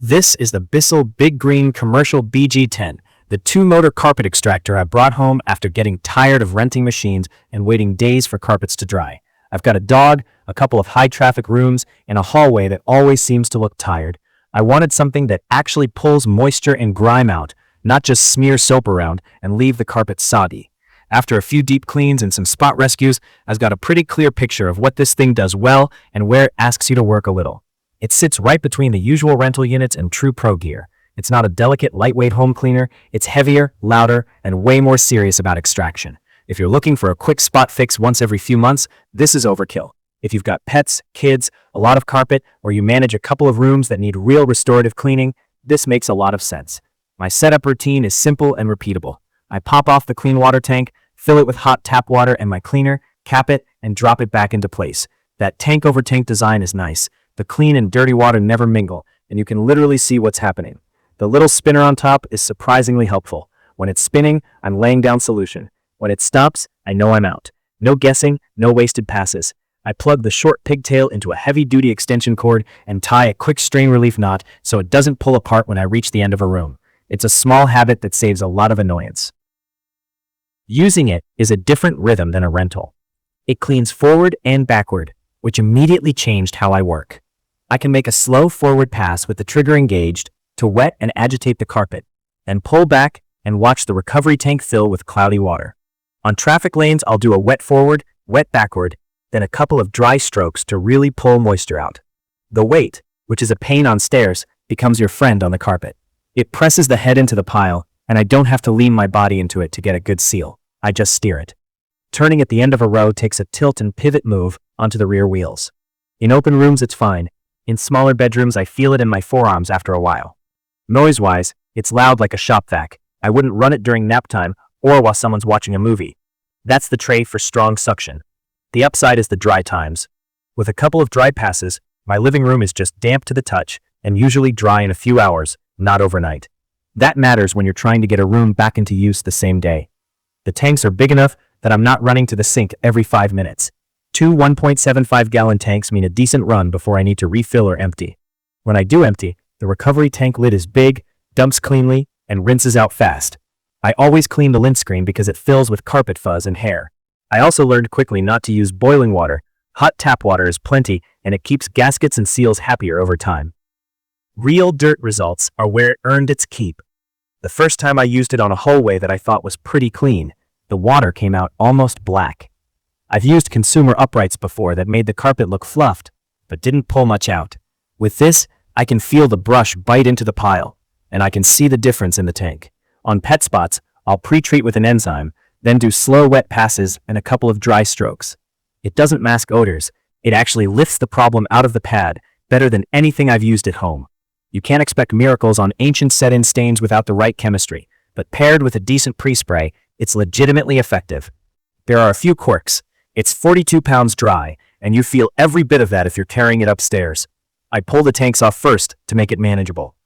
This is the Bissell BigGreen Commercial BG10, the two-motor carpet extractor I brought home after getting tired of renting machines and waiting days for carpets to dry. I've got a dog, a couple of high-traffic rooms, and a hallway that always seems to look tired. I wanted something that actually pulls moisture and grime out, not just smear soap around and leave the carpet soggy. After a few deep cleans and some spot rescues, I've got a pretty clear picture of what this thing does well and where it asks you to work a little. It sits right between the usual rental units and true pro gear. It's not a delicate, lightweight home cleaner. It's heavier, louder, and way more serious about extraction. If you're looking for a quick spot fix once every few months, this is overkill. If you've got pets, kids, a lot of carpet, or you manage a couple of rooms that need real restorative cleaning, this makes a lot of sense. My setup routine is simple and repeatable. I pop off the clean water tank, fill it with hot tap water and my cleaner, cap it, and drop it back into place. That tank-over-tank design is nice. The clean and dirty water never mingle, and you can literally see what's happening. The little spinner on top is surprisingly helpful. When it's spinning, I'm laying down solution. When it stops, I know I'm out. No guessing, no wasted passes. I plug the short pigtail into a heavy-duty extension cord and tie a quick strain relief knot so it doesn't pull apart when I reach the end of a room. It's a small habit that saves a lot of annoyance. Using it is a different rhythm than a rental. It cleans forward and backward, which immediately changed how I work. I can make a slow forward pass with the trigger engaged to wet and agitate the carpet, and pull back and watch the recovery tank fill with cloudy water. On traffic lanes, I'll do a wet forward, wet backward, then a couple of dry strokes to really pull moisture out. The weight, which is a pain on stairs, becomes your friend on the carpet. It presses the head into the pile, and I don't have to lean my body into it to get a good seal. I just steer it. Turning at the end of a row takes a tilt and pivot move onto the rear wheels. In open rooms, it's fine. In smaller bedrooms, I feel it in my forearms after a while. Noise-wise, it's loud like a shop vac. I wouldn't run it during nap time or while someone's watching a movie. That's the tray for strong suction. The upside is the dry times. With a couple of dry passes, my living room is just damp to the touch and usually dry in a few hours, not overnight. That matters when you're trying to get a room back into use the same day. The tanks are big enough that I'm not running to the sink every 5 minutes. Two 1.75-gallon tanks mean a decent run before I need to refill or empty. When I do empty, the recovery tank lid is big, dumps cleanly, and rinses out fast. I always clean the lint screen because it fills with carpet fuzz and hair. I also learned quickly not to use boiling water. Hot tap water is plenty, and it keeps gaskets and seals happier over time. Real dirt results are where it earned its keep. The first time I used it on a hallway that I thought was pretty clean, the water came out almost black. I've used consumer uprights before that made the carpet look fluffed, but didn't pull much out. With this, I can feel the brush bite into the pile, and I can see the difference in the tank. On pet spots, I'll pre-treat with an enzyme, then do slow wet passes and a couple of dry strokes. It doesn't mask odors. It actually lifts the problem out of the pad better than anything I've used at home. You can't expect miracles on ancient set-in stains without the right chemistry, but paired with a decent pre-spray, it's legitimately effective. There are a few quirks. It's 42 pounds dry, and you feel every bit of that if you're carrying it upstairs. I pull the tanks off first to make it manageable.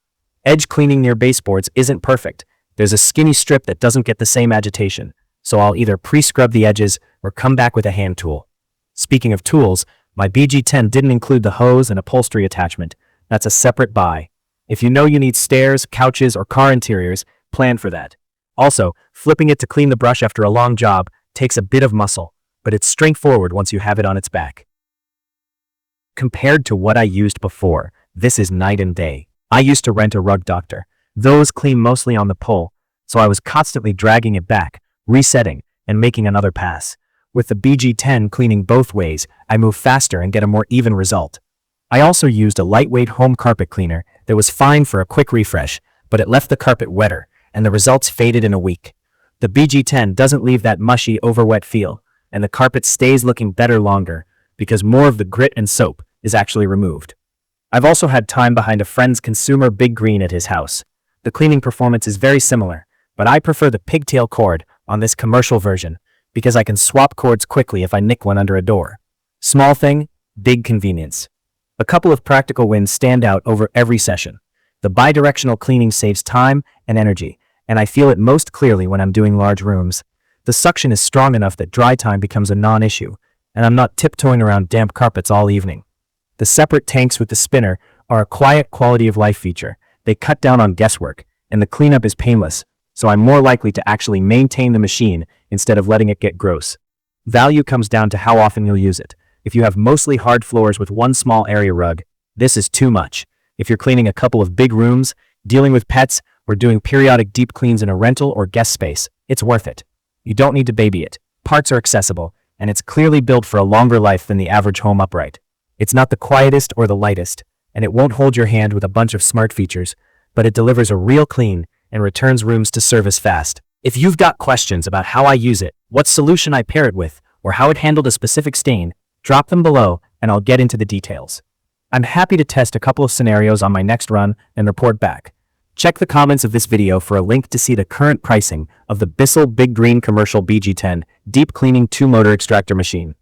Edge cleaning near baseboards isn't perfect. There's a skinny strip that doesn't get the same agitation, so I'll either pre-scrub the edges or come back with a hand tool. Speaking of tools, my BG10 didn't include the hose and upholstery attachment. That's a separate buy. If you know you need stairs, couches, or car interiors, plan for that. Also, flipping it to clean the brush after a long job takes a bit of muscle, but it's straightforward once you have it on its back. Compared to what I used before, this is night and day. I used to rent a rug doctor. Those clean mostly on the pull, so I was constantly dragging it back, resetting, and making another pass. With the BG10 cleaning both ways, I move faster and get a more even result. I also used a lightweight home carpet cleaner that was fine for a quick refresh, but it left the carpet wetter, and the results faded in a week. The BG10 doesn't leave that mushy, overwet feel, and the carpet stays looking better longer because more of the grit and soap is actually removed. I've also had time behind a friend's consumer BigGreen at his house. The cleaning performance is very similar, but I prefer the pigtail cord on this commercial version because I can swap cords quickly if I nick one under a door. Small thing, big convenience. A couple of practical wins stand out over every session. The bidirectional cleaning saves time and energy, and I feel it most clearly when I'm doing large rooms. The suction is strong enough that dry time becomes a non-issue, and I'm not tiptoeing around damp carpets all evening. The separate tanks with the spinner are a quiet quality of life feature, They cut down on guesswork, and the cleanup is painless, so I'm more likely to actually maintain the machine instead of letting it get gross. Value comes down to how often you'll use it. If you have mostly hard floors with one small area rug, this is too much. If you're cleaning a couple of big rooms, dealing with pets, or doing periodic deep cleans in a rental or guest space, it's worth it. You don't need to baby it. Parts are accessible, and it's clearly built for a longer life than the average home upright. It's not the quietest or the lightest, and it won't hold your hand with a bunch of smart features, but it delivers a real clean and returns rooms to service fast. If you've got questions about how I use it, what solution I pair it with, or how it handled a specific stain, drop them below and I'll get into the details. I'm happy to test a couple of scenarios on my next run and report back. Check the comments of this video for a link to see the current pricing of the Bissell BigGreen Commercial BG10 Deep Cleaning 2 Motor Extractor Machine.